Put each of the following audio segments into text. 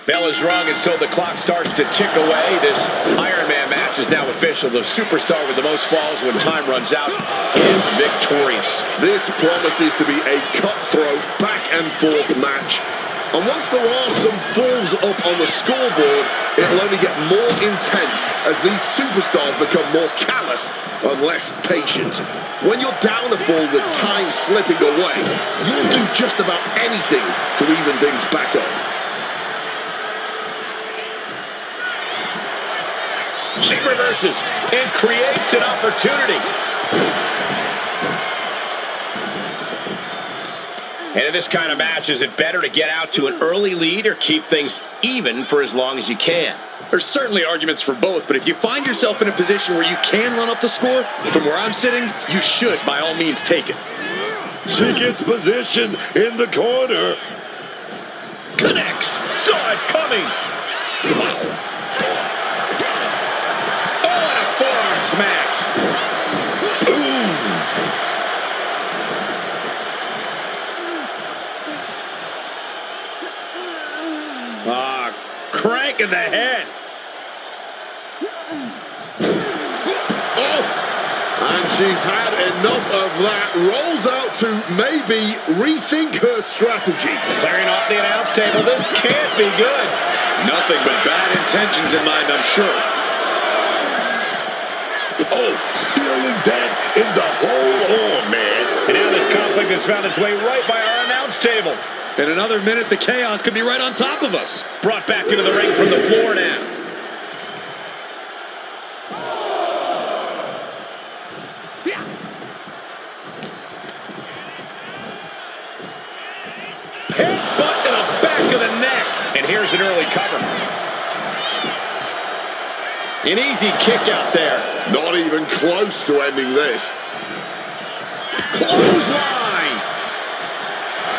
Bell is rung, and so the clock starts to tick away. This Iron Man match is now official. The superstar with the most falls when time runs out is victorious. This promises to be a cutthroat back-and-forth match. And once there are some falls up on the scoreboard, it'll only get more intense as these superstars become more callous and less patient. When you're down a fall with time slipping away, you'll do just about anything to even things back up. She reverses and creates an opportunity. And in this kind of match, is it better to get out to an early lead or keep things even for as long as you can? There's certainly arguments for both, but if you find yourself in a position where you can run up the score, from where I'm sitting, you should by all means take it. She gets position in the corner. Connects. Saw it coming. Oh, and a forearm smash. Crank in the head. Oh, and she's had enough of that. Rolls out to maybe rethink her strategy. Clearing off the announce table. This can't be good. Nothing but bad intentions in mind, I'm sure. Oh, feeling that in the whole arm, man. And now this conflict has found its way right by our announce table. In another minute, the chaos could be right on top of us. Brought back into the ring from the floor now. Headbutt to the back of the neck. And here's an early cover. An easy kick out there. Not even close to ending this. Clothesline.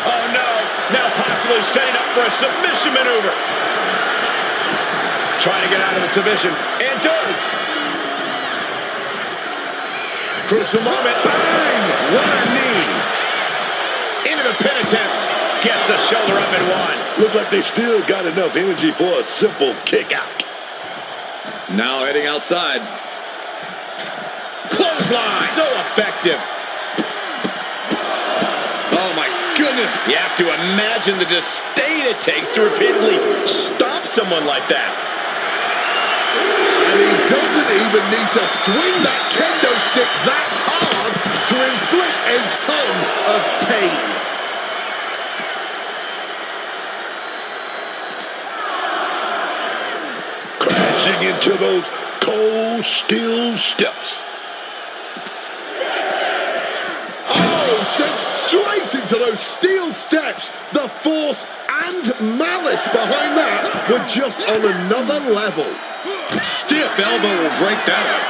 Oh, no. Now possibly setting up for a submission maneuver. Trying to get out of the submission. And does. Crucial moment. Bang! What a knee. Into the pin attempt. Gets the shoulder up and one. Look like they still got enough energy for a simple kick out. Now heading outside. Clothesline. So effective. Oh, my goodness. You have to imagine the disdain it takes to repeatedly stop someone like that. And he doesn't even need to swing that kendo stick that hard to inflict a ton of pain. Crashing into those cold steel steps. Sent straight into those steel steps. The force and malice behind that were just on another level. Stiff elbow will break that up.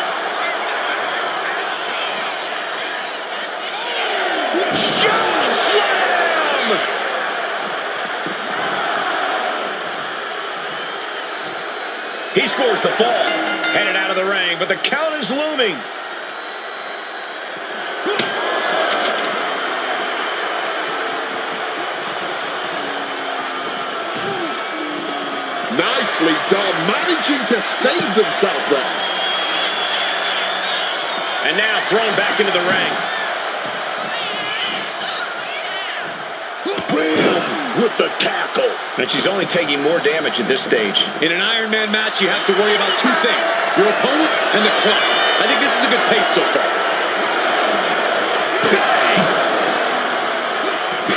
Shot slam! He scores the fall. Headed out of the ring, but the count is looming. Nicely done, managing to save themselves there. And now thrown back into the ring. With the tackle. And she's only taking more damage at this stage. In an Iron Man match, you have to worry about two things. Your opponent and the clock. I think this is a good pace so far.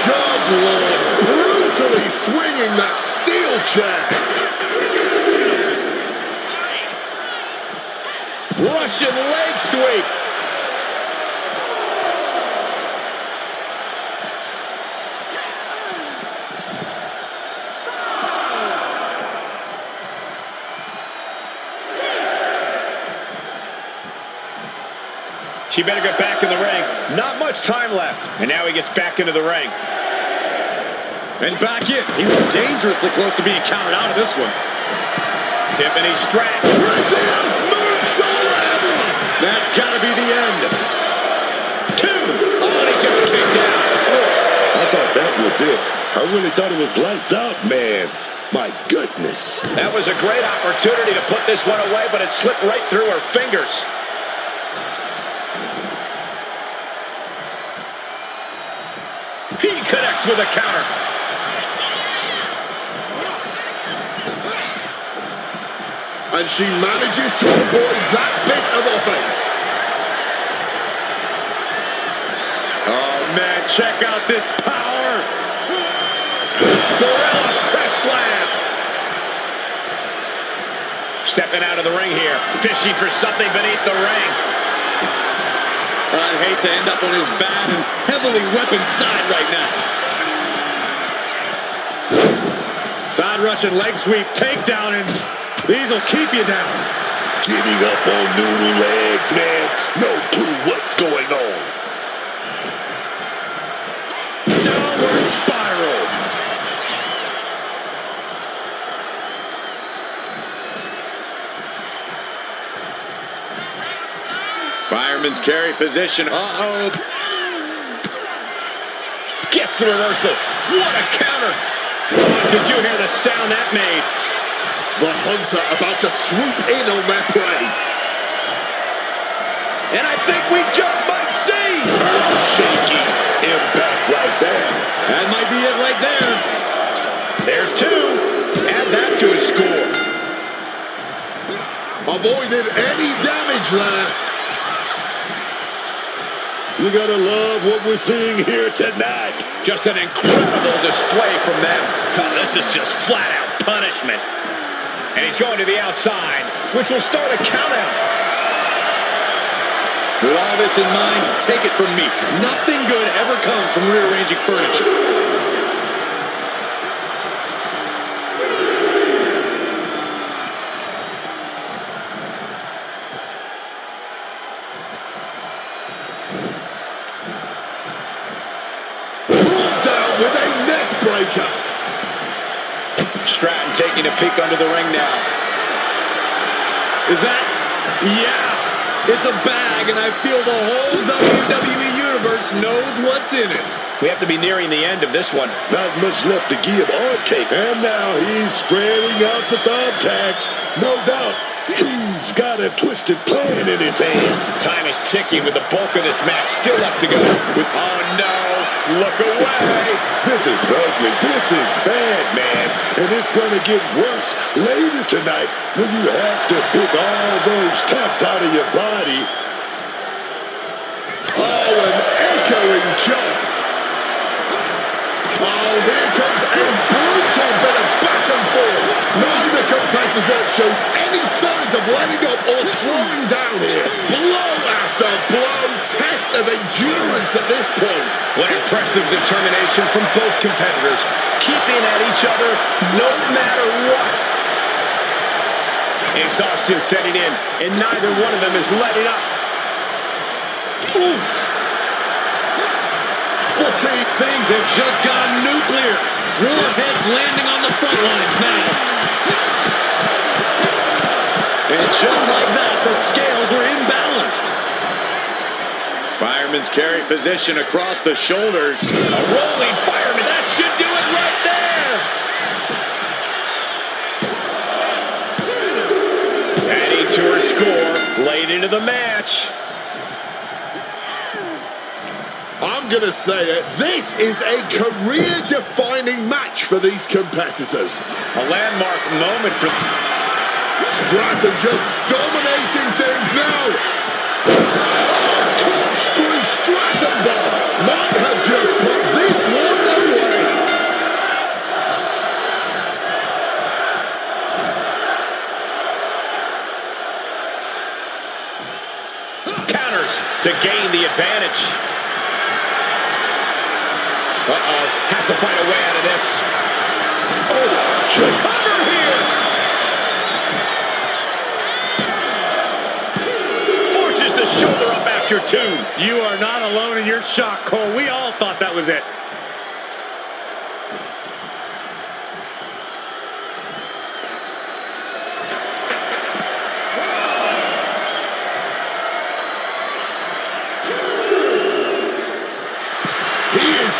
Good Lord, brutally swinging that steel chair. Russian leg sweep. She better get back in the ring. Not much time left. And now he gets back into the ring. And back in. He was dangerously close to being counted out of this one. Tiffany Stratton. Prettiest moonsault ever. That's got to be the end. Two. Oh, and he just kicked out. I thought that was it. I really thought it was lights out, man. My goodness. That was a great opportunity to put this one away, but it slipped right through her fingers. He connects with a counter. And she manages to avoid that bit of offense. Oh, man, check out this power. Gorilla press slam. Stepping out of the ring here, fishing for something beneath the ring. I'd hate to end up on his bad and heavily weaponed side right now. Side Russian leg sweep, takedown, and these will keep you down. Getting up on noodle legs, man. No clue what's going on. Downward spiral. Fireman's carry position. Uh-oh. Gets the reversal. What a counter. Oh, did you hear the sound that made? The Hunter about to swoop in on their prey. And I think we just might see. Shaky impact right there. That might be it right there. There's two. Add that to his score. Avoided any damage there. You gotta love what we're seeing here tonight. Just an incredible display from them. Oh, this is just flat-out punishment. And he's going to the outside, which will start a countdown. With all this in mind, take it from me. Nothing good ever comes from rearranging furniture. With a neck breaker. Stratton taking a peek under the ring now. Is that? Yeah, it's a bag, and I feel the whole WWE Universe knows what's in it. We have to be nearing the end of this one. Not much left to give or take. And now he's spreading out the thumbtacks. No doubt, he's got a twisted plan in his hand. Time is ticking with the bulk of this match still left to go. Oh no, look away. This is ugly. This is bad, man. And it's going to get worse later tonight when you have to pick all those tacks out of your body. Oh, an echoing jump. Oh, here comes a brutal bit of back and forth. Neither competitor shows any signs of letting up or slowing down here. Blow after blow, test of endurance at this point. What impressive determination from both competitors, keeping at each other no matter what. Exhaustion setting in, and neither one of them is letting up. Oof. Fatigue. Things have just gone nuclear. Warheads landing on the front lines now. And just like that, the scales were imbalanced. Fireman's carry position across the shoulders. A rolling fireman, that should do it right there. Adding to her score, late into the match. I'm going to say it. This is a career-defining match for these competitors. A landmark moment for... Stratton just dominating things now. Oh, corkscrew Stratton bomb might have just put this one away. Counters to gain the advantage. Uh-oh, has to find a way out of this. Oh, just Cover here! Forces the shoulder up after two. You are not alone in your shock, Cole. We all thought that was it.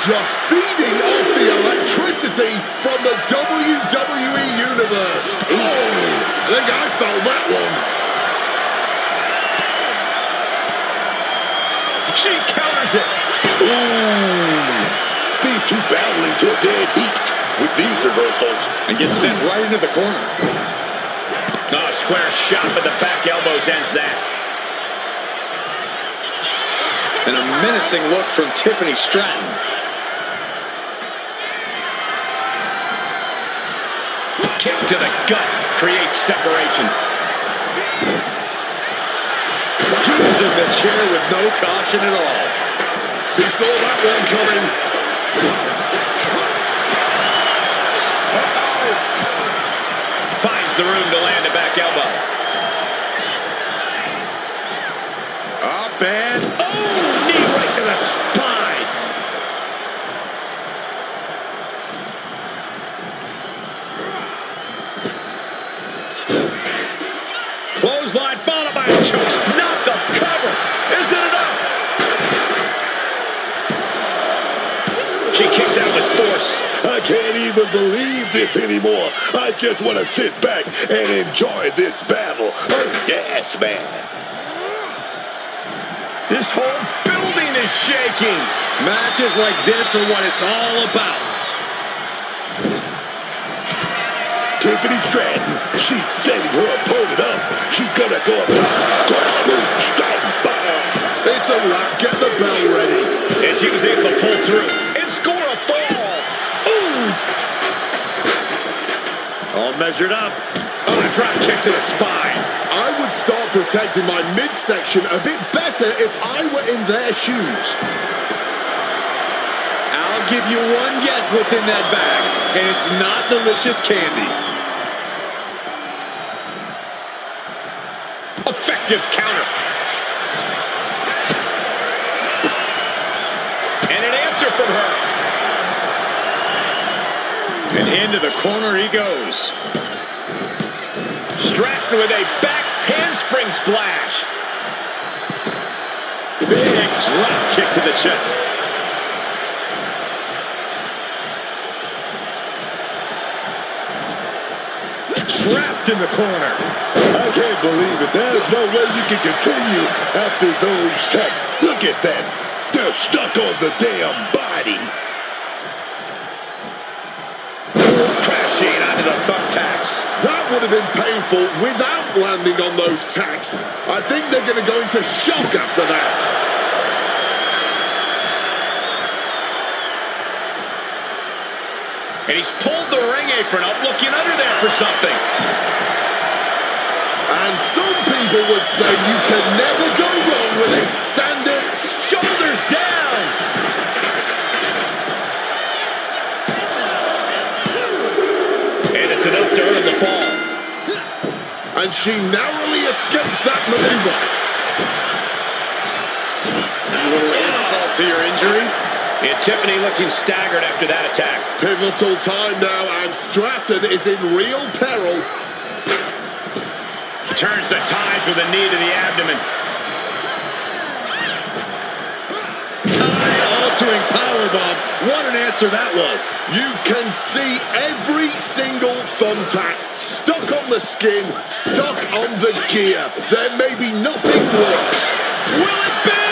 just feeding off the electricity from the WWE Universe. Oh, I think I felt that one. She counters it. Ooh. These two battling to a dead heat with these reversals. And gets sent right into the corner. Oh, square shot with the back elbows ends that. And a menacing look from Tiffany Stratton. Kick to the gut creates separation. Using the chair with no caution at all. He saw that one coming. Finds the room to land a back elbow. Up and Oh, knee right to the spine. Clothesline followed by a choke. Not the cover. Is it enough? She kicks out with force. I can't even believe this anymore. I just want to sit back and enjoy this battle. Oh, yes, man. This whole building is shaking. matches like this are what it's all about. Tiffany Stratton, she's setting her opponent up. She's gonna go up top. Go smooth, Stratton, bam. It's a wrap. Get the bell ready. And she was able to pull through and score a fall. Ooh! All measured up. Oh, a drop kick to the spine. I would start protecting my midsection a bit better if I were in their shoes. I'll give you one guess what's in that bag, and it's not delicious candy. Effective counter. And an answer from her. And into the corner he goes. Stratton with a back handspring splash. Big drop kick to the chest. Trapped in the corner. I can't believe it. There's no way you can continue after those attacks. Look at that. They're stuck on the damn body. Crashing onto the thumbtacks. That would have been painful without landing on those tacks. I think they're going to go into shock after that. And he's pulled the ring apron up, looking under there for something. And some people would say you can never go wrong with a standard Shoulders down. And it's enough to earn the fall. and she narrowly escapes that maneuver. A little insult to your injury. And Tiffany looking staggered after that attack. Pivotal time now, and Stratton is in real peril. Turns the tides with a knee to the abdomen. Time-altering powerbomb. What an answer that was. You can see every single thumbtack stuck on the skin, stuck on the gear. There may be nothing worse. Will it be?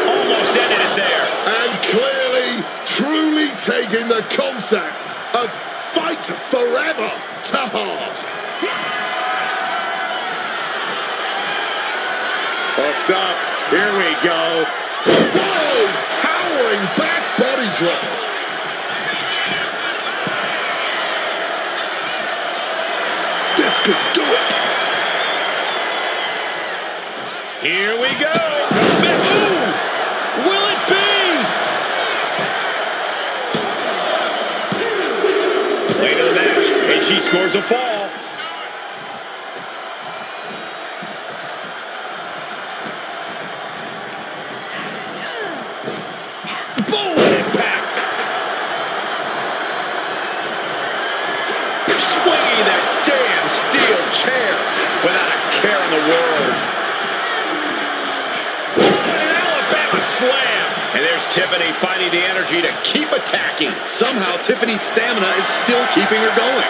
Almost ended it there. And clearly, truly taking the concept of fight forever to heart. Hooked up. Here we go. Whoa! Towering back body drop. This could do it. Here we go. Ooh! Will it be? Late in the match, and she scores a fall. Boom! Impact. Swinging that damn steel chair without a care in the world. An Here's Tiffany finding the energy to keep attacking. Somehow, Tiffany's stamina is still keeping her going.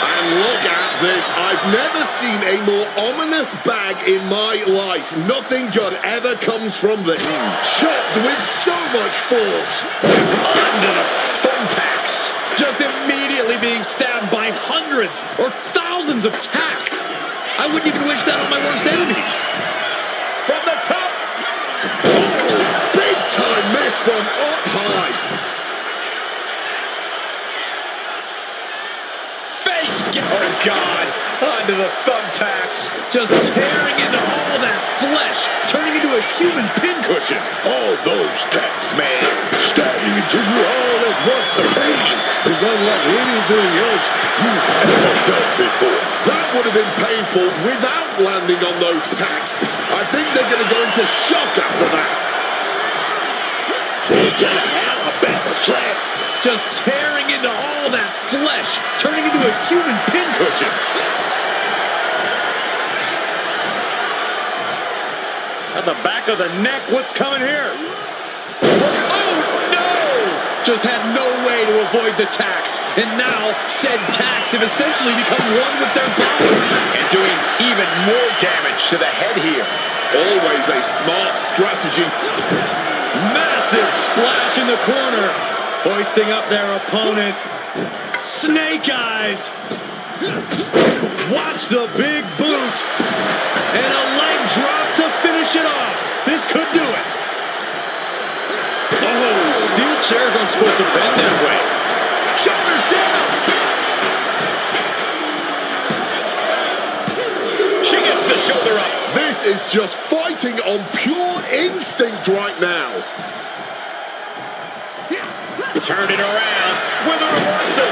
And look at this. I've never seen a more ominous bag in my life. Nothing good ever comes from this. Shot with so much force. Under the thumbtacks. Just immediately being stabbed by hundreds or thousands of tacks. I wouldn't even wish that on my worst enemies. From the top. Oh, big time miss from up high. Oh, God. Onto the thumbtacks. Just tearing into all that flesh, turning into a human pincushion. All those tacks, man, stabbing into you all at once. The pain is unlike anything else you've ever felt before. That would have been painful without landing on those tacks. I think they're going to go into shock after that. It's an Alabama slam. Just tearing into all that flesh, turning into a human pincushion. At the back of the neck, what's coming here? Oh, no! Just had no way to avoid the tacks. And now, said tacks have essentially become one with their body. And doing even more damage to the head here. Always a smart strategy. Massive splash in the corner. Hoisting up their opponent. Snake eyes. Watch the big boot. And a leg drop to finish it off. This could do it. Oh, steel chairs aren't supposed to bend that way. Shoulders down. She gets the shoulder up. This is just fighting on pure instinct right now. Turn it around with a reversal.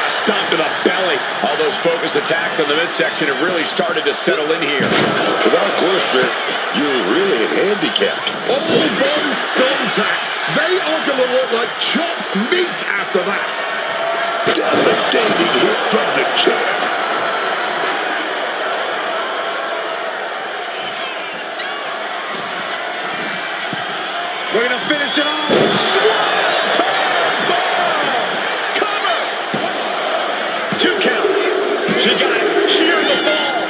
Stomp to the belly. All those focused attacks on the midsection have really started to settle in here. Without question, you're really handicapped. All those thumbtacks, they are going to look like chopped meat after that. Devastating hit from the chair. We're going to finish it off. She got it. Shearing the fall.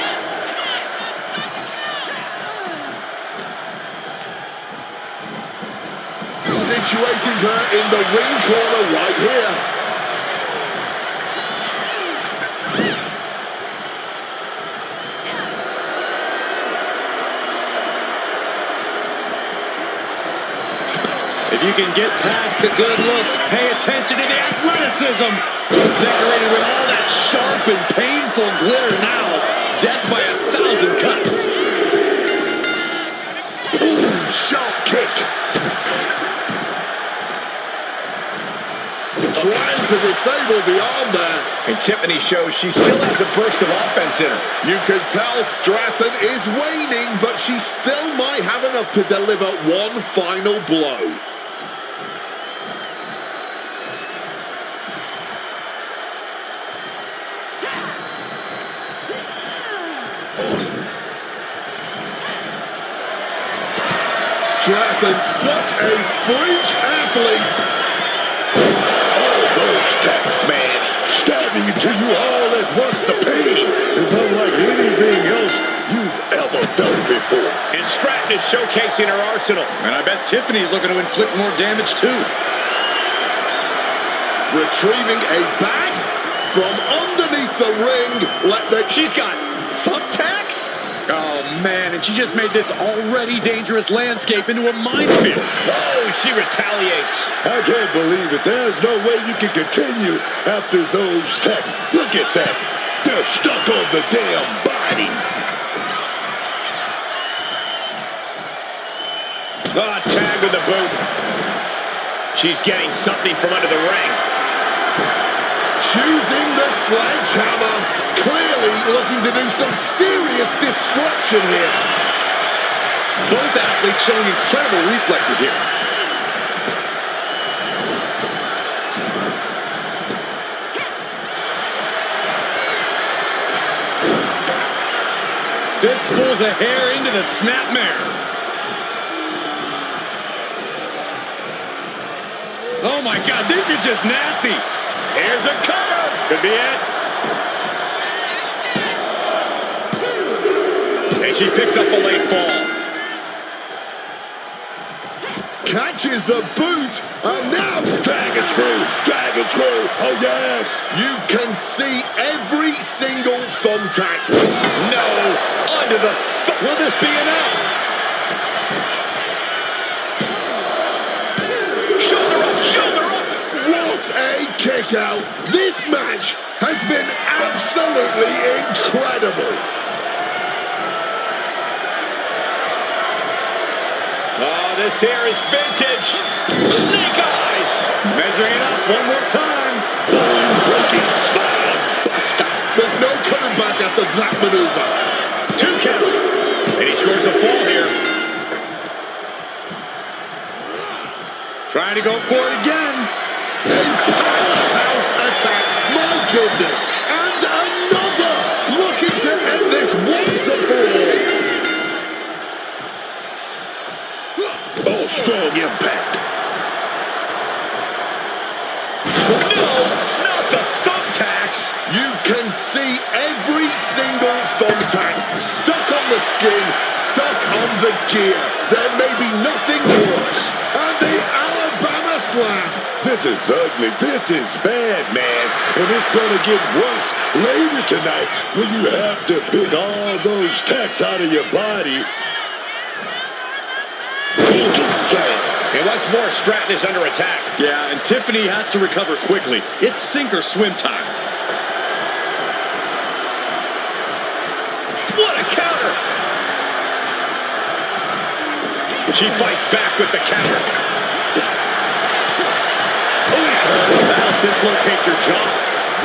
Situating her in the ring corner right here. If you can get past the good looks, pay attention to the athleticism. Just decorated with all that sharp and painful glitter now. Death by 1,000 cuts. Ooh, sharp kick. Trying to disable the arm there. And Tiffany shows she still has a burst of offense in her. You can tell Stratton is waning, but she still might have enough to deliver one final blow. Stratton, such a freak athlete. All those tacks, man, stabbing into you all at once. The pain is unlike anything else you've ever felt before. And Stratton is showcasing her arsenal. And I bet Tiffany's looking to inflict more damage too. Retrieving a bag from underneath the ring. She's got thumbtacks? Oh, man, and she just made this already dangerous landscape into a minefield. Oh, she retaliates. I can't believe it. There's no way you can continue after those tacks. Look at that. They're stuck on the damn body. Oh, tag with the boot. She's getting something from under the ring. Choosing the sledgehammer. Clearly looking to do some serious destruction here. Both athletes showing incredible reflexes here. Fistfuls of hair into the snapmare. Oh, my God, this is just nasty. Here's a cover. Could be it. And she picks up a late fall. Catches the boot, and now Dragon screw, oh yes! you can see every single thumbtack. No, under the Will this be enough? shoulder up, shoulder up. What a kick out! This match has been absolutely incredible. Oh, this here is vintage. Snake eyes. Measuring it up one more time. Bone-breaking spine buster. There's no coming back after that maneuver. 2 count. And he scores a fall here. Trying to go for it again. A powerhouse attack. My goodness. And another. Looking to end this once and for all. Oh, strong impact. No, not the thumbtacks. You can see every single thumbtack stuck on the skin, stuck on the gear. There may be nothing worse. And the Alabama Slam. This is ugly. This is bad, man. And it's going to get worse later tonight when you have to pick all those tacks out of your body. And what's more, Stratton is under attack. Yeah, and Tiffany has to recover quickly. It's sink or swim time. What a counter. She fights back with the counter. That'll dislocate your jaw.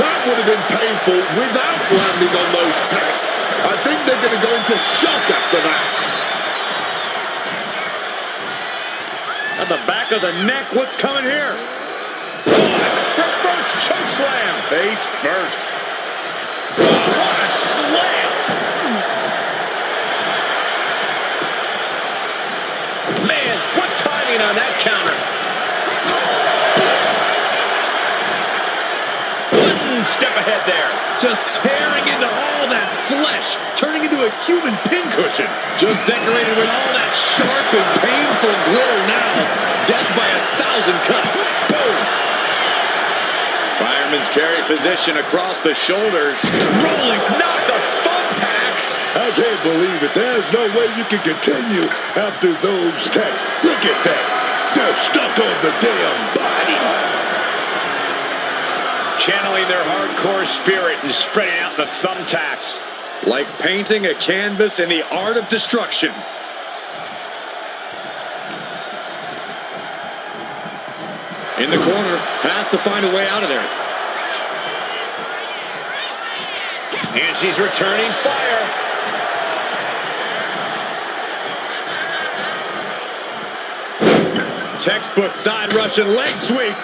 That would have been painful without landing on those tacks. I think they're going to go into shock after that. At the back of the neck, what's coming here? Reverse choke slam. Face first. What a slam. Man, what timing on that counter. Step ahead there. Just tearing into all that flesh, turning into a human pincushion. Just decorated with all that sharp and painful glitter now. Death by 1,000 cuts. Boom. Fireman's carry position across the shoulders. Rolling, not the thumbtacks. I can't believe it. There's no way you can continue after those tacks. Look at that. They're stuck on the damn body. Channeling their hardcore spirit and spreading out the thumbtacks. Like painting a canvas in the art of destruction. In the corner, has to find a way out of there. And she's returning fire. Textbook side Russian leg sweep.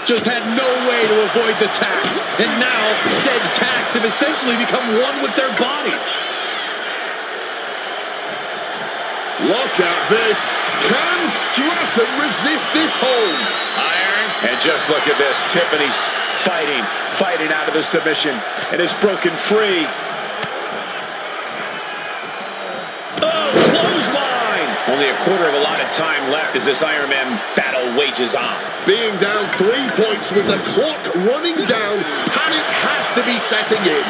Just had no way to avoid the tacks. And now, said tacks have essentially become one with their body. Look at this. Can Stratton resist this hold? Iron. And just look at this. Tiffany's fighting out of the submission. And is broken free. Oh, clothesline. Only a quarter of a lot of time left as this Iron Man battle wages on. Being down 3 points with the clock running down, panic has to be setting in.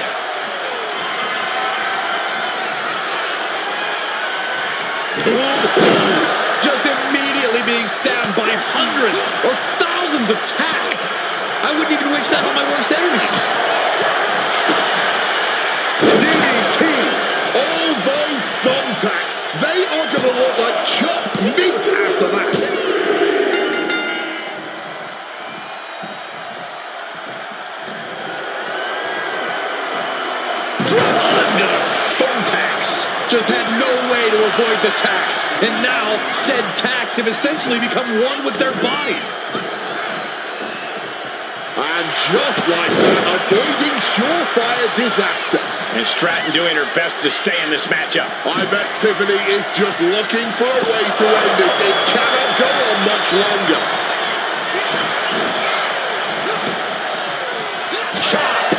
Just immediately being stabbed by hundreds or thousands of tacks. I wouldn't even wish that on my worst enemies. DDT. All those thumbtacks, they are going to look like chopped meat after that. Under the thumbtacks. Just had no way to avoid the tacks. And now, said tacks have essentially become one with their body. And just like that, avoiding surefire disaster. And Stratton doing her best to stay in this matchup. I bet Tiffany is just looking for a way to end this. It cannot go on much longer. chop.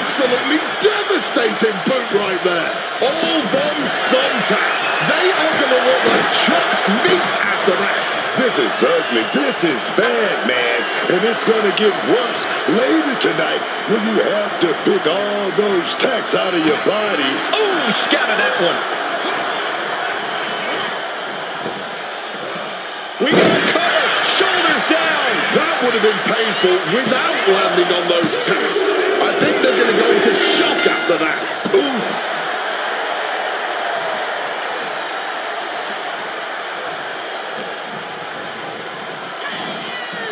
Absolutely devastating boot right there. All those thumbtacks, they are going to look like chopped meat after that. This is ugly. This is bad, man. And it's going to get worse later tonight when you have to pick all those tacks out of your body. Oh, scattered that one. We got a cover. Shoulders down. That would have been painful without landing on those tacks. I think they're going to go into shock after that. Ooh.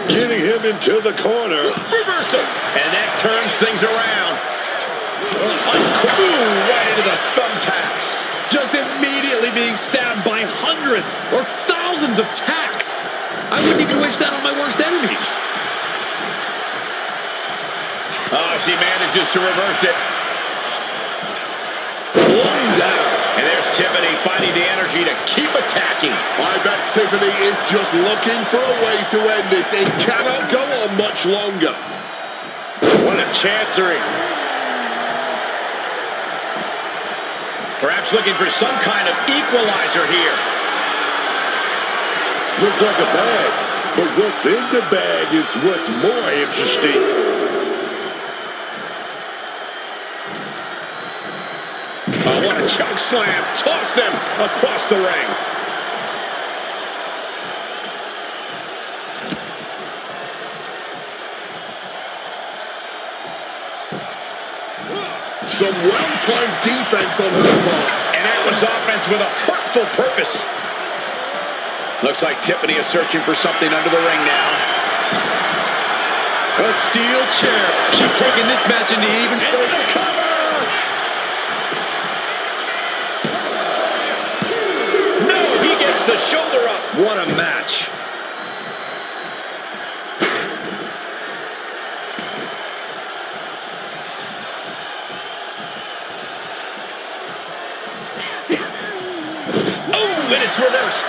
Getting him into the corner. Reversal. And that turns things around. Ooh, right into the thumbtacks. Just immediately being stabbed by hundreds or thousands of tacks. I wouldn't even wish that on my worst enemies. Oh, she manages to reverse it. Flung down. And there's Tiffany finding the energy to keep attacking. I bet Tiffany is just looking for a way to end this. It cannot go on much longer. What a chancery. Perhaps looking for some kind of equalizer here. Looks like a bag, but what's in the bag is what's more interesting. Oh, what a choke slam. Toss them across the ring. Some well-timed defense on her part. And that was offense with a hurtful purpose. Looks like Tiffany is searching for something under the ring now. A steel chair. She's taking this match into even further. Cover! No, he gets the shoulder up. What a match. And it's reversed.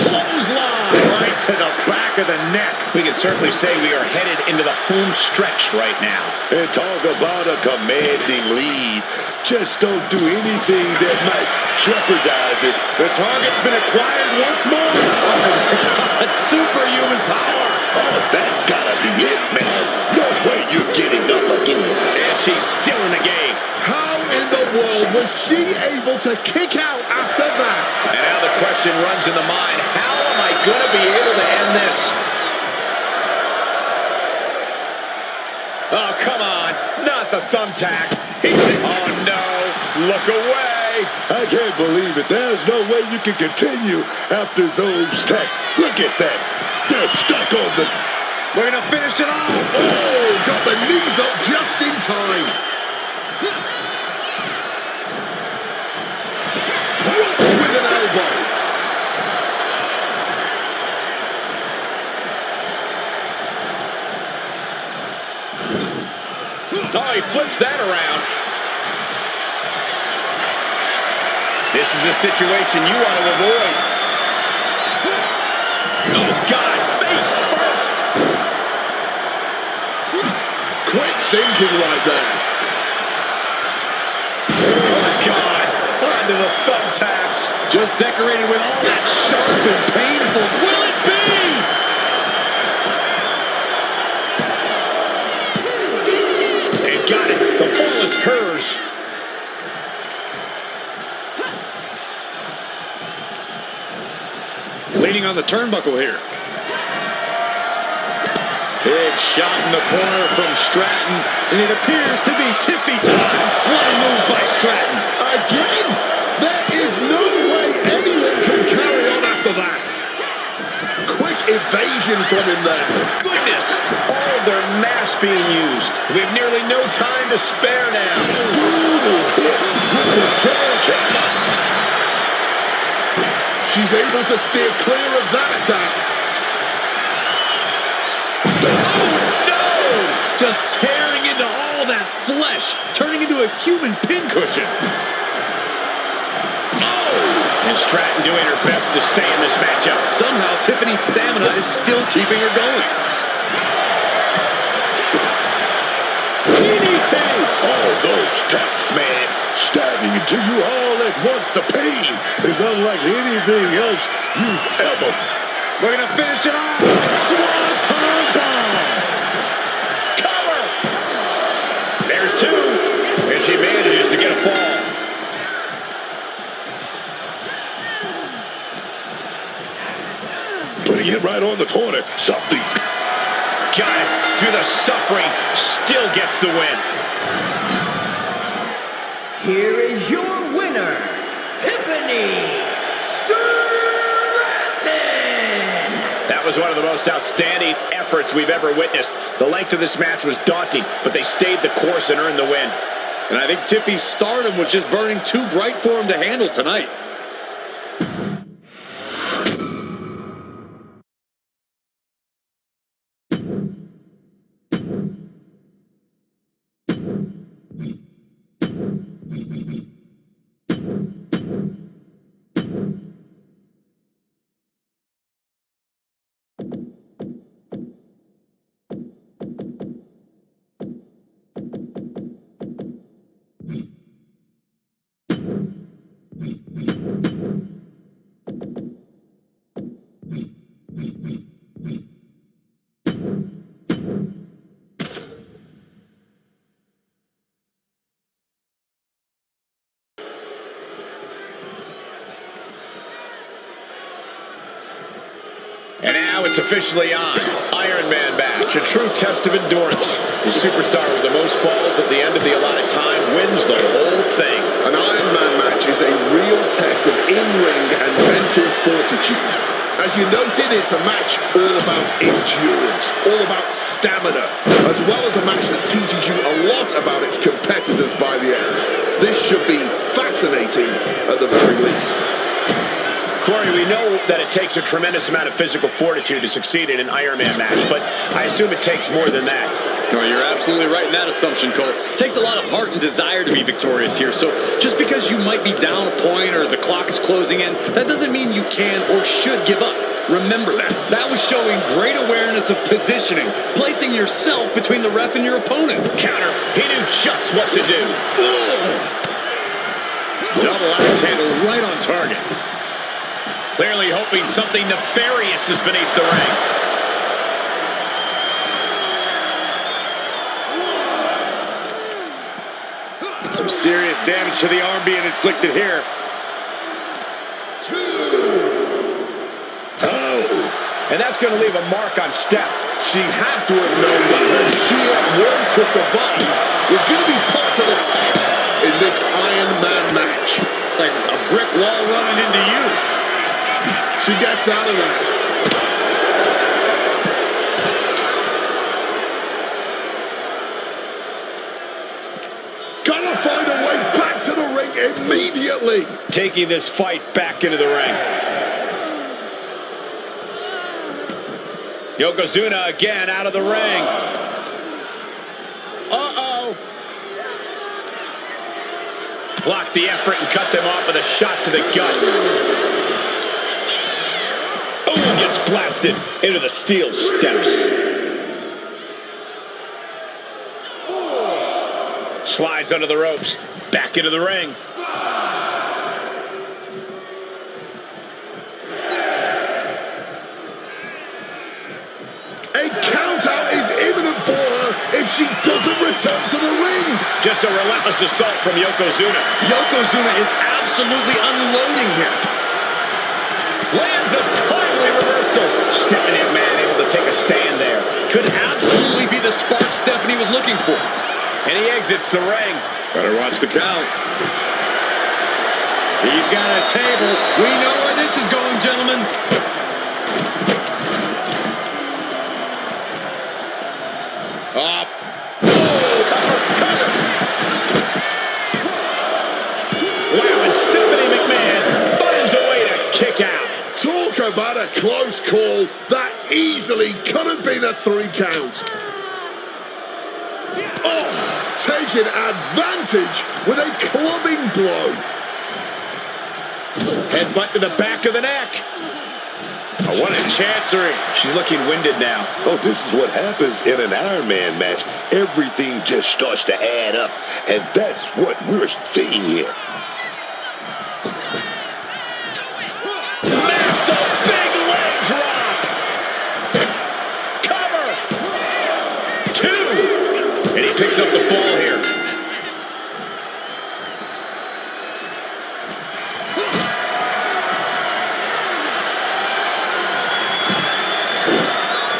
Clothesline right to the back of the neck. We can certainly say we are headed into the home stretch right now. And talk about a commanding lead. Just don't do anything that might jeopardize it. The target's been acquired once more. That's superhuman power. Oh, that's gotta be it, man. No way you're getting up again. And she's still in the game. How in the world was she able to kick out after that? And now the question runs in the mind, how am I going to be able to end this? Oh, come on. Not the thumbtacks. Oh, no. Look away. I can't believe it. There's no way you can continue after those tacks. Look at that. They're stuck on the... We're going to finish it off. Oh, got the knees up just in time. With an elbow. Oh, he flips that around. This is a situation you want to avoid. Oh, God, face first. Quick thinking right there. Oh, God, onto the thumbtacks. Just decorated with all that sharp and painful. Will it be? And got it. The fall is hers. Leaning on the turnbuckle here. Big shot in the corner from Stratton, and it appears to be Tiffy time. What a move by Stratton. Again? There is no way anyone can carry on after that. Quick evasion from him there. Goodness, all of their mass being used. We have nearly no time to spare now. She's able to steer clear of that attack. Oh, no! Just tearing into all that flesh, turning into a human pincushion. Oh! And Stratton doing her best to stay in this matchup. Somehow, Tiffany's stamina is still keeping her going. DDT! All those taps, man. Stabbing into you all at once. The pain is unlike anything else you've ever. We're going to finish it off. Swanton bomb. Cover. There's two. And she manages to get a fall. Putting it right on the corner. Something's... Got it. Through the suffering. Still gets the win. Here is your winner, Tiffany Stratton. That was one of the most outstanding efforts we've ever witnessed. The length of this match was daunting, but they stayed the course and earned the win. And I think Tiffy's stardom was just burning too bright for him to handle tonight. And now it's officially on. Iron Man match, a true test of endurance. The superstar with the most falls at the end of the allotted time wins the whole thing. An Iron Man match is a real test of in-ring and mental fortitude. As you noted, it's a match all about endurance, all about stamina, as well as a match that teaches you a lot about its competitors by the end. This should be fascinating at the very least. Corey, we know that it takes a tremendous amount of physical fortitude to succeed in an Iron Man match, but I assume it takes more than that. No, you're absolutely right in that assumption, Cole. It takes a lot of heart and desire to be victorious here. So just because you might be down a point or the clock is closing in, that doesn't mean you can or should give up. Remember that. That was showing great awareness of positioning, placing yourself between the ref and your opponent. Counter. He knew just what to do. Double axe handle right on target. Clearly hoping something nefarious is beneath the ring. Some serious damage to the arm being inflicted here. And that's going to leave a mark on Steph. She had to have known that her sheer will to survive was going to be put to the test in this Iron Man match. Like a brick wall running into you. She gets out of there. Gotta find a way back to the ring immediately. Taking this fight back into the ring. Yokozuna again out of the ring. Uh-oh. Blocked the effort and cut them off with a shot to the gut. Oh, gets blasted into the steel steps. Slides under the ropes. Back into the ring. If she doesn't return to the ring. Just a relentless assault from Yokozuna. Yokozuna is absolutely unloading here. Lands a timely reversal. Stepping in, man, able to take a stand there. Could absolutely be the spark Stephanie was looking for. And he exits the ring. Better watch the count. He's got a table. We know where this is going, gentlemen. Up. Wow, and Stephanie McMahon finds a way to kick out. Talk about a close call. That easily could have been a 3 count. Oh, taking advantage with a clubbing blow. Headbutt to the back of the neck. Oh, what a chancery. She's looking winded now. Oh, this is what happens in an Iron Man match. Everything just starts to add up, and that's what we're seeing here. Massive big leg drop. Cover. 2. And he picks up the fall here.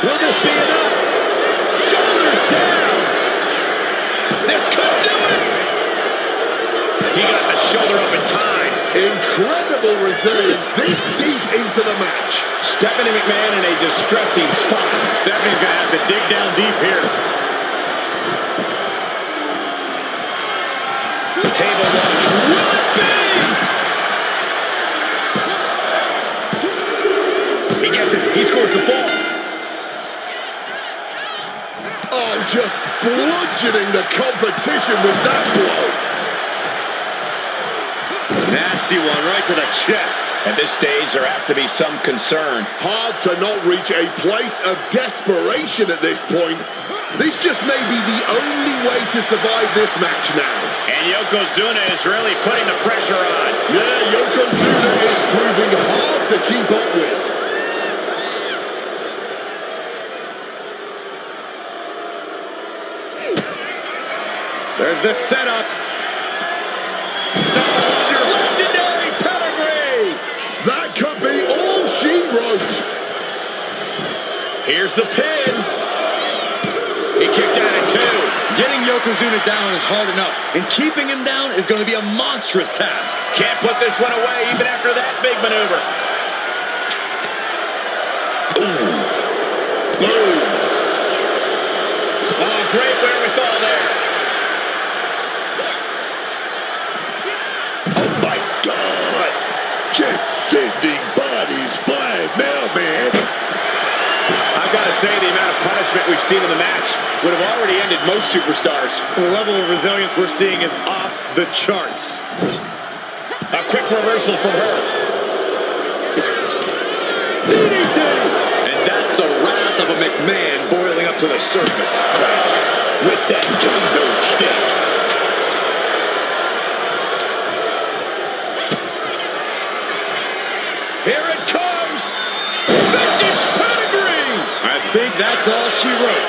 Will this be enough? Shoulders down. This could do it. He got the shoulder up in time. Incredible resilience this deep into the match. Stephanie McMahon in a distressing spot. Stephanie's going to have to dig down deep here. Table launch. Will it be? He gets it. He scores the fall. Oh, just bludgeoning the competition with that blow. Nasty one right to the chest. At this stage, there has to be some concern. Hard to not reach a place of desperation at this point. This just may be the only way to survive this match now. And Yokozuna is really putting the pressure on. Yeah, Yokozuna is proving hard to keep up with. There's the setup. Legendary pedigree! That could be all she wrote. Here's the pin. He kicked out at 2. Getting Yokozuna down is hard enough, and keeping him down is going to be a monstrous task. Can't put this one away even after that big maneuver. Boom. Oh, great wherewithal there. Oh my God! Just sending bodies flying now, man. I've got to say, the amount of punishment we've seen in the match would have already ended most superstars. The level of resilience we're seeing is off the charts. A quick reversal from her. DDT! And that's the wrath of a McMahon boiling up to the surface. With that kendo stick. Here it comes. Vintage pedigree. I think that's all she wrote.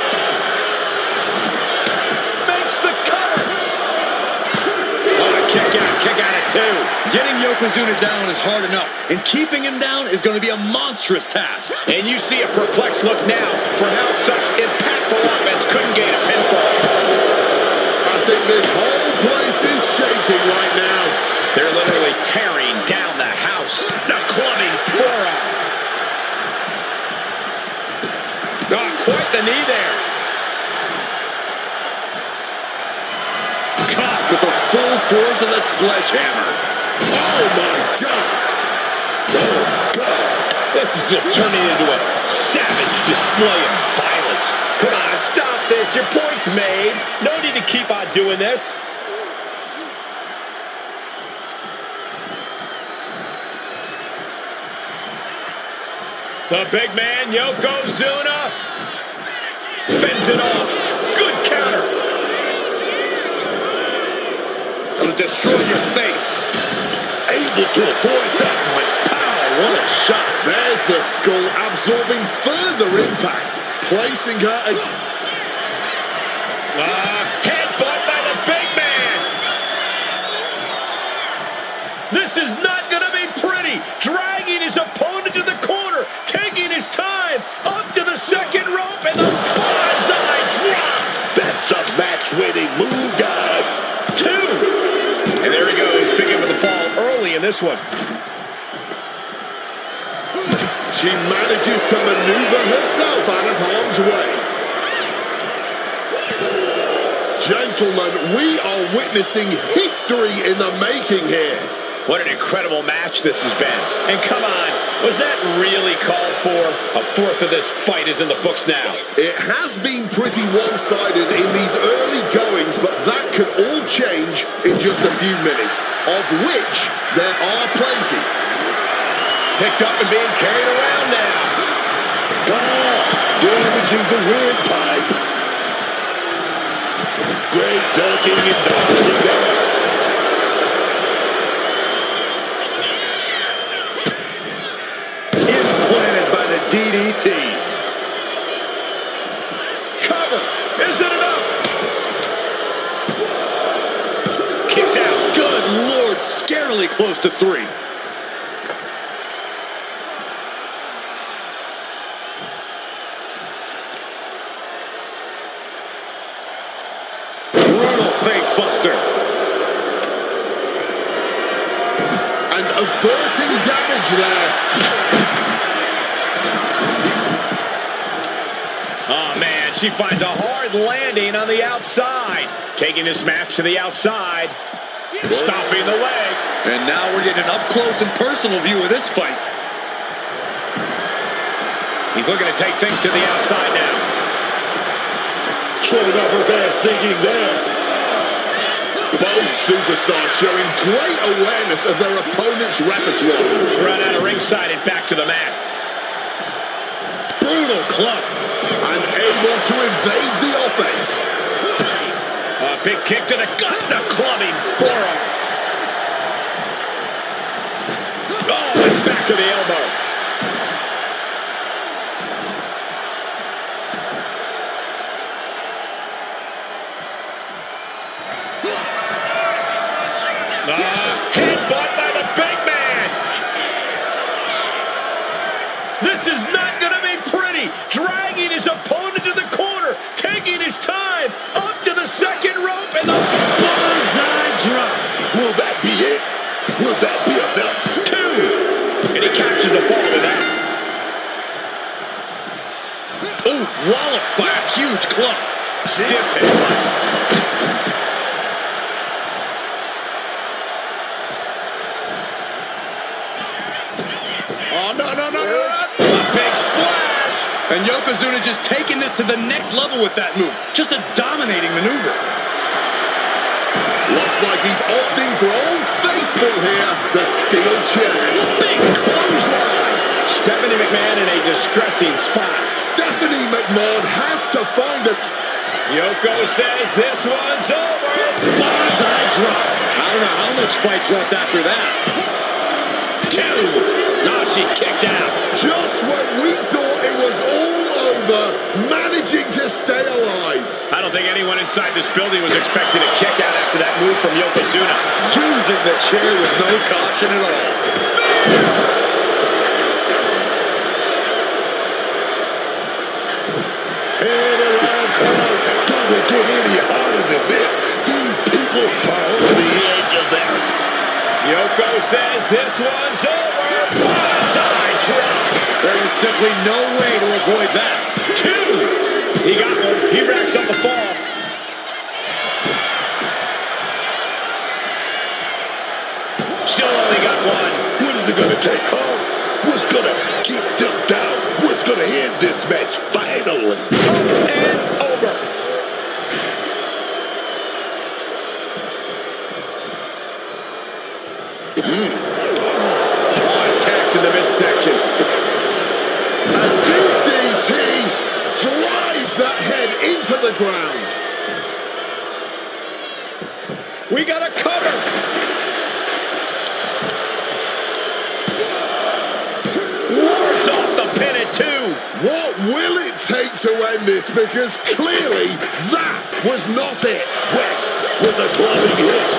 Makes the cover. Oh, kick out at 2. Getting Yokozuna down is hard enough, and keeping him down is going to be a monstrous task. And you see a perplexed look now for how such impactful offense couldn't gain a pinfall. I think this whole place is shaking right now. They're literally tearing down the house. The clubbing forearm. Oh, quite the knee there. Caught with the full force of the sledgehammer. Oh my God! Oh God! This is just turning into a savage display of violence. Come on, stop this. Your point's made. No need to keep on doing this. The big man, Yokozuna, fends it off. Good counter. It'll destroy your face. Able to avoid that one. Pow, what a shot. There's the skull absorbing further impact, placing her Headbutt by the big man. This is not going to be pretty. Dragging his opponent to the corner, taking his time up to the second rope, and the bonsai drop. That's a match-winning move, guys. 2. And there he goes, picking up the fall early in this one. She manages to maneuver herself out of harm's way. Gentlemen, we are witnessing history in the making here. What an incredible match this has been. And come on, Was that really called for? A fourth of this fight is in the books now. It has been pretty one-sided in these early goings, but that could all change in just a few minutes, of which there are plenty. Picked up and being carried around now. Damaging the windpipe. Great ducking and dodging there. Implanted by the DDT. Cover. Is it enough? Kicks out. Good Lord, scarily close to 3. Brutal face buster. And averting damage there. Oh, man, she finds a hard landing on the outside. Taking this match to the outside. Stopping the leg. And now we're getting an up-close and personal view of this fight. He's looking to take things to the outside now. Showing off her fast thinking there. Both superstars showing great awareness of their opponent's repertoire. Run out of ringside and back to the mat. Brutal club. And able to evade the offense. A big kick to the gut and a clubbing forearm. Oh, and back to the elbow. Headbutt by the big man. This is not going to be pretty. Dragging his opponent to the corner. Taking his time. Up to the second rope and the bullseye drop. Will that be it? Will that be enough? 2. And he captures the fall with that. Ooh, walloped by a huge club. Stiff hit. Oh, no. A big splash. And Yokozuna just taking this to the next level with that move. Just a dominating maneuver. Looks like he's opting for Old Faithful here. The steel chair. Big clothesline. Stephanie McMahon in a distressing spot. Stephanie McMahon has to find it. Yoko says this one's over. Bullseye drop. I don't know how much fight's left after that. 2. No, she kicked out. Just when we thought it was all over, managing to stay alive. I don't think anyone inside this building was expecting a kick out after that move from Yokozuna. Using the chair with no caution at all. And around crowd. Doesn't get any harder than this. These people are on the edge of theirs. Yoko says this one's over. Bullseye drop. There is simply no way to avoid that. 2. He got one. He racks up a fall. Still only got one. What is it going to take, huh? What's going to keep them down? What's going to end this match finally? And over. Attacked in the midsection. A DDT drives that head into the ground. We got a cover. Wards off the pin at 2. What will it take to end this? Because clearly that was not it. Whacked with a clubbing hit.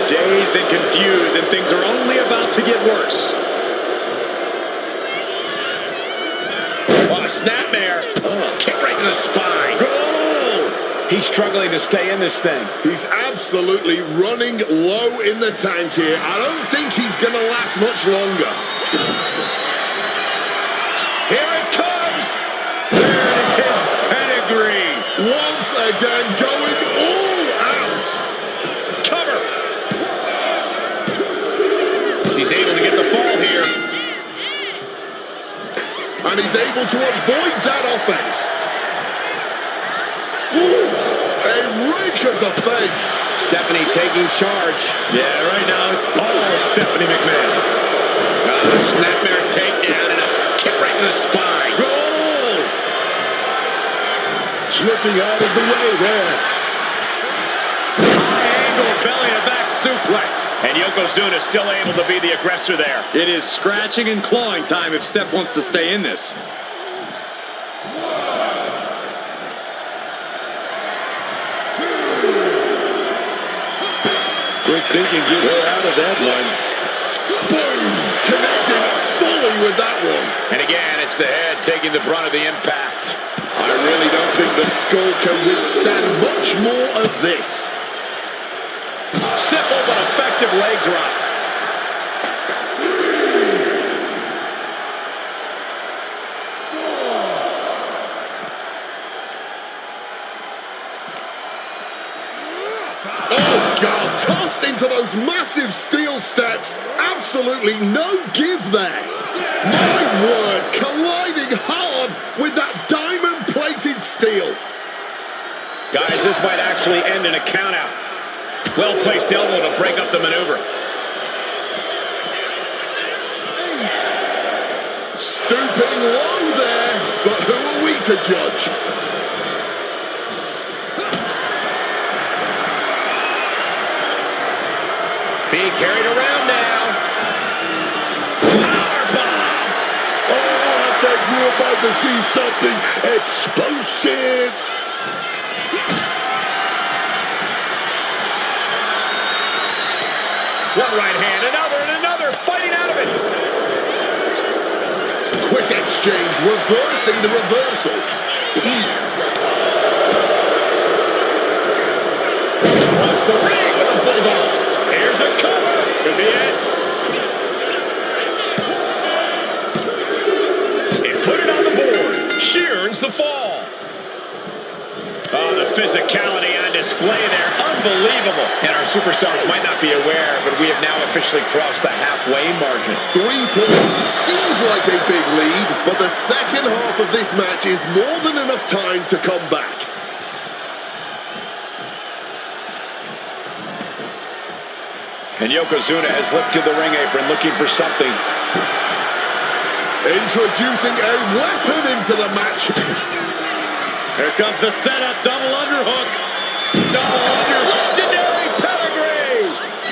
Dazed and confused, and things are only about to get worse. Oh, a snapmare. Kick right to the spine. He's struggling to stay in this thing. He's absolutely running low in the tank here. I don't think he's going to last much longer. Here it comes. There's his pedigree. Once again, going all out. Cover. She's able to get the fall here. he's able to avoid that offense. Oof, a rake of the face. Stephanie taking charge. Yeah, right now it's all Stephanie McMahon. Snapmare takedown and a kick right in the spine. Goal! Slipping out of the way there. High angle belly-to-back suplex. And Yokozuna still able to be the aggressor there. It is scratching and clawing time if Steph wants to stay in this. Quick thinking, get her out of that one. Boom! Connected fully with that one. And again, it's the head taking the brunt of the impact. I really don't think the skull can withstand much more of this. Simple but effective leg drop. Oh, God, tossed into those massive steel steps. Absolutely no give there. My word, colliding hard with that diamond-plated steel. Guys, this might actually end in a countout. Well-placed elbow to break up the maneuver. Stooping low there, but who are we to judge? Being carried around now. Powerbomb! Oh, I thought you were about to see something explosive. One right hand, another, and another, fighting out of it. Quick exchange, reversing the reversal. Across the ring with a bulldog. Here's a cover. Could be it. And put it on the board. She earns the fall. Oh, the physicality on display there. Unbelievable. And our superstars might not be aware, but we have now officially crossed the halfway margin. 3 points seems like a big lead, but the second half of this match is more than enough time to come back. And Yokozuna has lifted the ring apron looking for something. Introducing a weapon into the match. Here comes the setup, double underhook. Double under, legendary pedigree.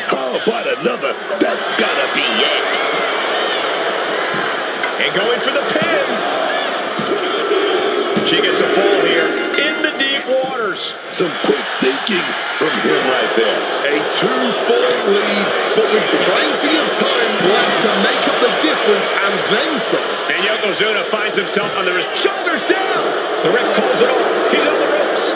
How about another? That's gotta be it. And going for the pin. She gets a fall here in the deep waters. Some quick thinking from him right there. A 2-4 lead, but with plenty of time left to make up the difference and then some. And Yokozuna finds himself on the wrist. Shoulders down. The ref calls it off. He's on the ropes.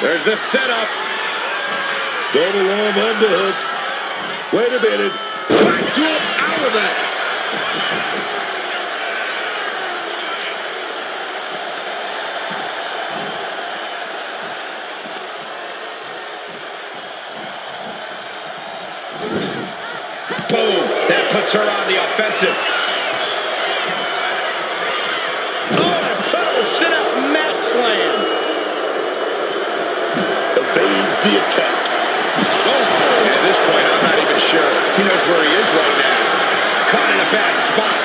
There's the setup. Double arm underhook. Wait a minute. Backdrop out of there. Boom. That puts her on the offensive. Oh, incredible sit-up mat slam. Evades the attack. And at this point, I'm not even sure he knows where he is right now. Caught in a bad spot.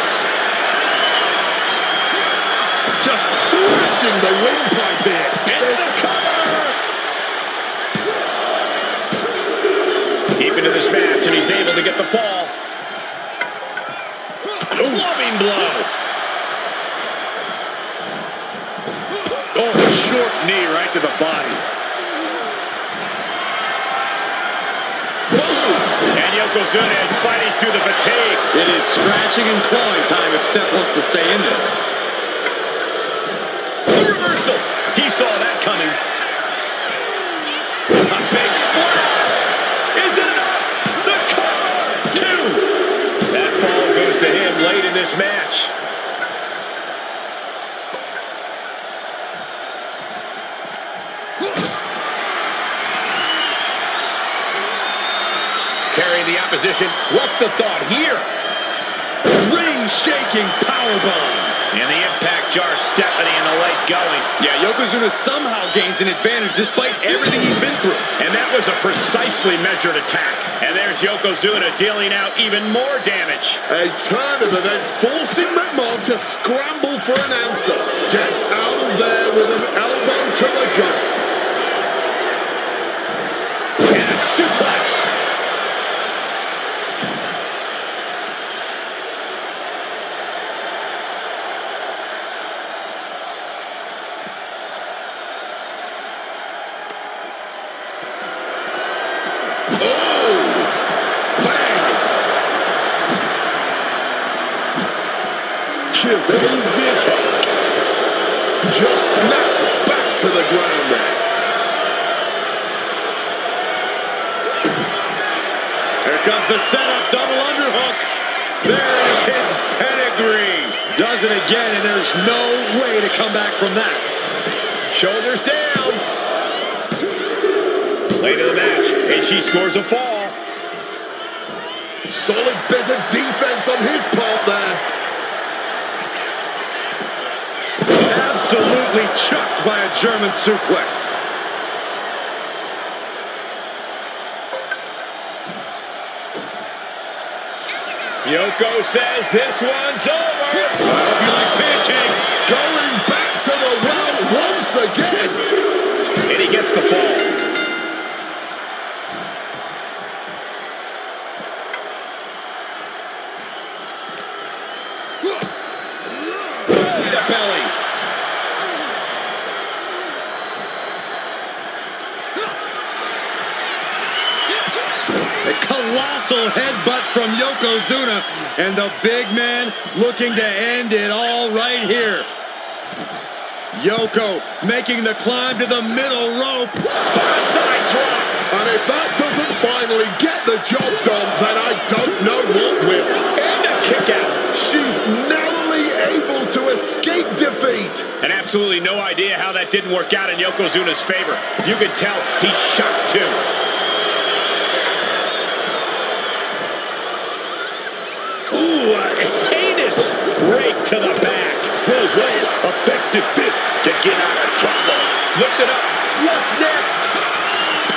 Just thrashing the windpipe here. And the cover! Deep into this match, and he's able to get the fall. Clubbing blow. Oh, a short knee right to the body. And Yokozuna is fighting through the fatigue. It is scratching and clawing time if Steph wants to stay in this. Reversal. He saw that coming. A big splash. Is it enough? The cover. 2. That fall goes to him late in this match. the opposition. What's the thought here? Ring-shaking powerbomb. And the impact jar, Stephanie in the late going. Yeah, Yokozuna somehow gains an advantage despite everything he's been through. And that was a precisely measured attack. And there's Yokozuna dealing out even more damage. A turn of events forcing McMahon to scramble for an answer. Gets out of there with an elbow to the gut. And a suplex. Evades the attack. Just snapped back to the ground there. Here comes the setup, double underhook. There is pedigree. Does it again, and there's no way to come back from that. Shoulders down. Late in the match, and she scores a fall. Solid bit of defense on his part there. Absolutely chucked by a German suplex. Yoko says this one's over. I hope you like pancakes. Going back to the well once again. And he gets the fall. Belly. A colossal headbutt from Yokozuna, and the big man looking to end it all right here. Yoko making the climb to the middle rope. Bonsai drop. And if that doesn't finally get the job done, then I don't know what will. And a kick out. She's narrowly able to escape defeat. And absolutely no idea how that didn't work out in Yokozuna's favor. You can tell he's shocked too. Ooh, a heinous rake to the back. Whoa, effective fist to get out of trouble. Lift it up. What's next?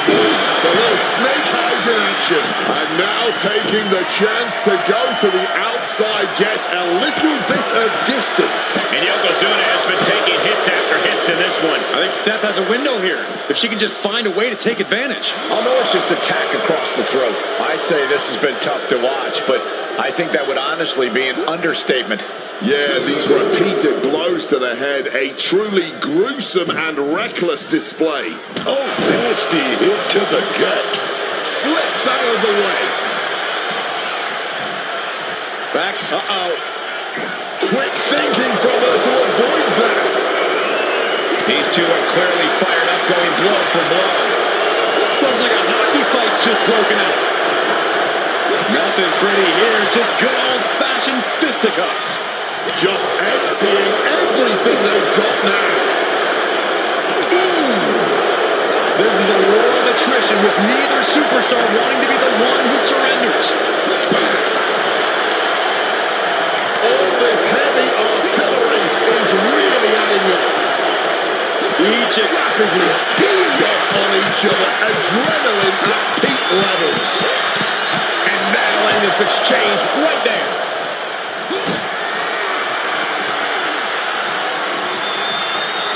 A little snake eyes in action. And now taking the chance to go to the outside, get a little bit of distance. And Yokozuna has been taking hits after hits in this one. I think Steph has a window here, if she can just find a way to take advantage. A malicious attack across the throat. I'd say this has been tough to watch, but I think that would honestly be an understatement. Yeah, these repeated blows to the head, a truly gruesome and reckless display. Oh, nasty hit to the gut. Slips out of the way. Backs. Quick thinking from her to avoid that. These two are clearly fired up, going blow for blow. Looks like a hockey fight's just broken out. Nothing pretty here, just good old-fashioned fisticuffs. Just emptying everything they've got now. This is a war of attrition with neither superstar wanting to be the one who surrenders. All this heavy artillery is really adding up. Each Rapidly teamed off on each other, adrenaline at peak levels. And that'll end this exchange right there.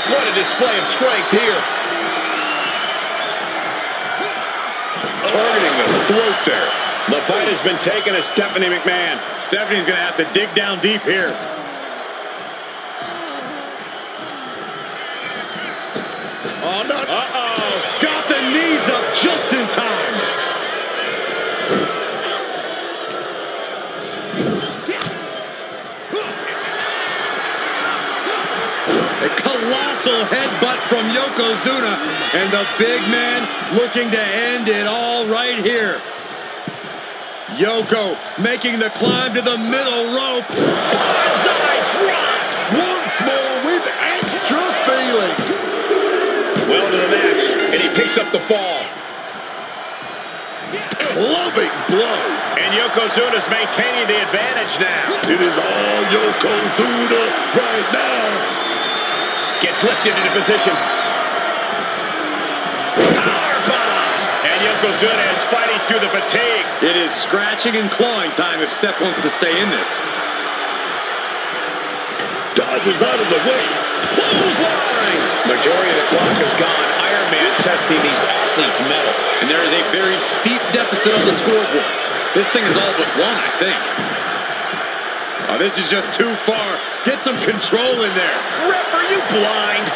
What a display of strength here. targeting the throat there. The fight has been taken to Stephanie McMahon. Stephanie's going to have to dig down deep here. Oh, no. Uh-oh. Got the knees up just in time. A colossal headbutt from Yokozuna, and the big man looking to end it all right here. Yoko making the climb to the middle rope. Bonsai drop! Once more with extra feeling. Well into the match, and he picks up the fall. clubbing blow. And Yokozuna's maintaining the advantage now. It is all Yokozuna right now. Gets lifted into position. Powerbomb! And Yokozuna is fighting through the fatigue. It is scratching and clawing time if Steph wants to stay in this. Dodges out of the way. Clothesline! Majority of the clock is gone. Iron Man testing these athletes' mettle. And there is a very steep deficit on the scoreboard. This thing is all but one, I think. Oh, this is just too far. Get some control in there. Ref, are you blind?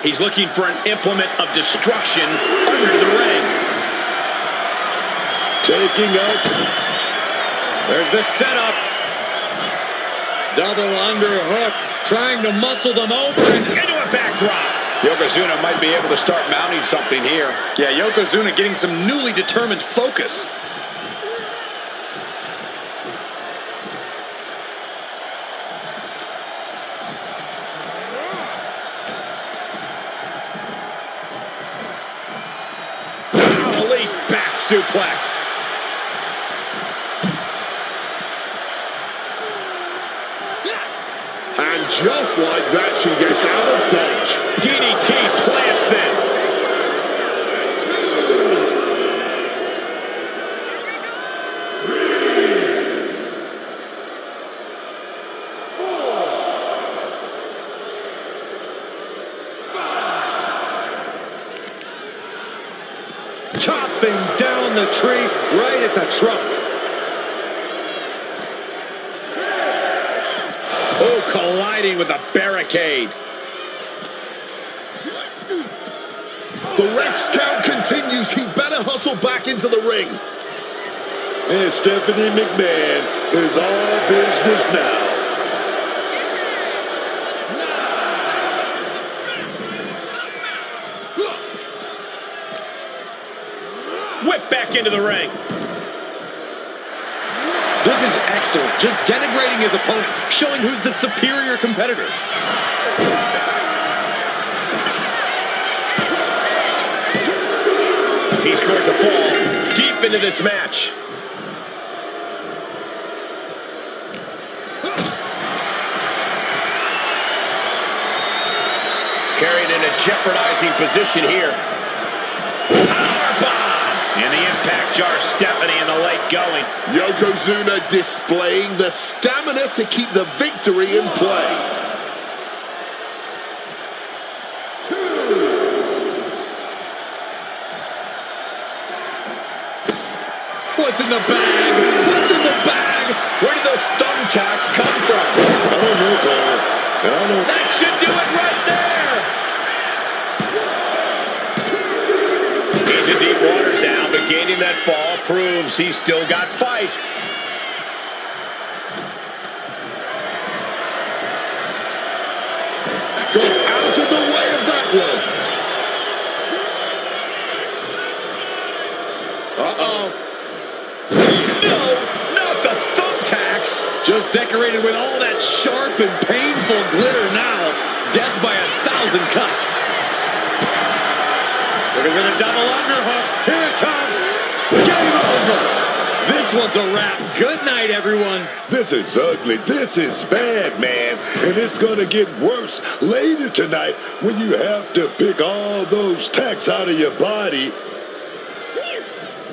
He's looking for an implement of destruction under the ring. Taking out. There's the setup. Double underhook. Trying to muscle them over and Into a backdrop. Yokozuna might be able to start mounting something here. yeah, Yokozuna getting some newly determined focus. Release back suplex. And just like that, she gets out of dodge. DDT plants them. Chopping down the tree right at the trunk. Oh, colliding with a barricade. The ref's count continues. He better hustle back into the ring. And Stephanie McMahon is all business now. Whip back into the ring. This is excellent. Just denigrating his opponent, showing who's the superior competitor. He scores a fall deep into this match. Carried in a jeopardizing position here. Powerbomb! And the impact jars Stephanie in the late going. Yokozuna displaying the stamina to keep the victory in play. What's in the bag? What's in the bag? Where did those thumbtacks come from? I don't know, Cole. And I don't. That should do it right there. He's in deep waters now, but gaining that fall proves he's still got fight. Got out of the way of that one. Uh-oh. No, not the thumbtacks. Just decorated with all that sharp and painful glitter now. Death by 1,000 cuts. Looking for the double underhook. Here it comes. Game over. This one's a wrap. Good night, everyone. This is ugly. This is bad, man. And it's going to get worse later tonight when you have to pick all those tacks out of your body.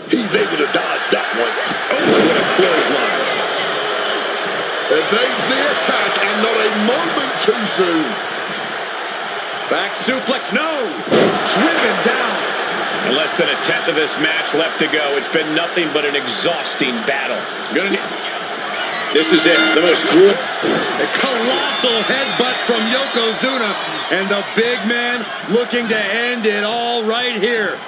He's able to dodge that one. Oh, what a clothesline. Evades the attack and not a moment too soon. Back suplex. No. Driven down. In less than a tenth of this match left to go. It's been nothing but an exhausting battle. This is it. The most grueling. A colossal headbutt from Yokozuna. And the big man looking to end it all right here.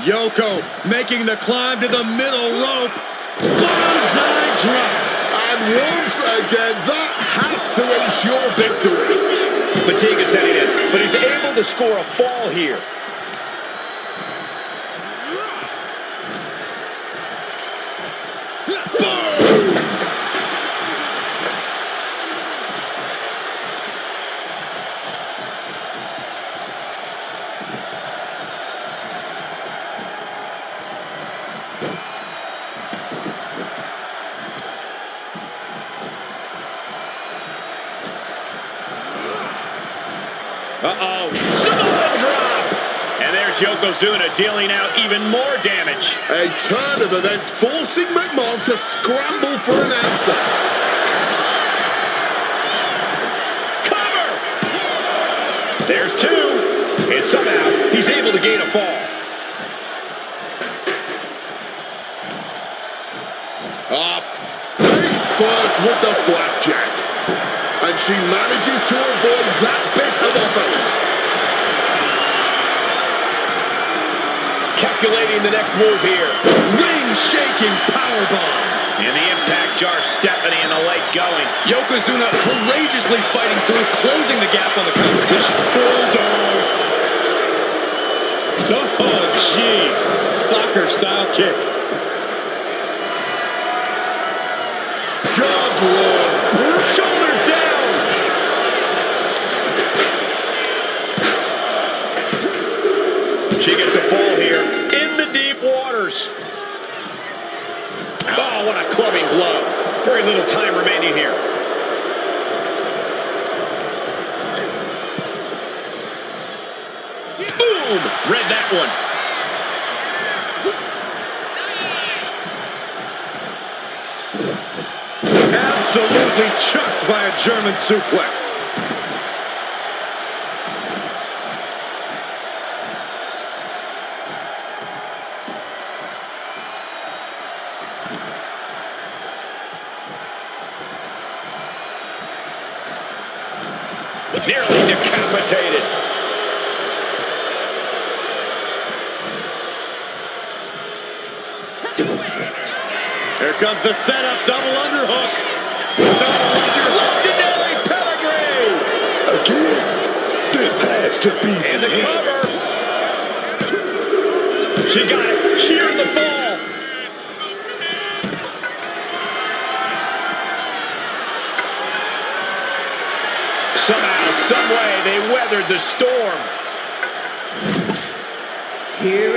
Yoko making the climb to the middle rope. Bonsai drop. And once again, that has to ensure victory. Fatigue is setting in, but he's able to score a fall here. Boom! Uh-oh. Samoan drop! And there's Yokozuna dealing out even more damage. A turn of events forcing McMahon to scramble for an answer. Cover! There's two. And somehow he's able to gain a fall. Face first with the flapjack. And she manages to avoid that bit of offense. Calculating the next move here. Ring-shaking powerbomb. And the impact jar Stephanie and the light going. Yokozuna courageously fighting through, closing the gap on the competition. Bulldog. Oh, jeez. Soccer-style kick. God, Lord. Shoulders down. She gets a fall here in the deep waters. Oh, what a clubbing blow. Very little time remaining here. Boom! Read that one. Absolutely chucked by a German suplex. Nearly decapitated. Here comes the setup, double underhook. Double underhook. Legendary pedigree. Again, this has to be And the the end. cover. She got it. Shearing the fall. Somehow, some way, they weathered the storm. Here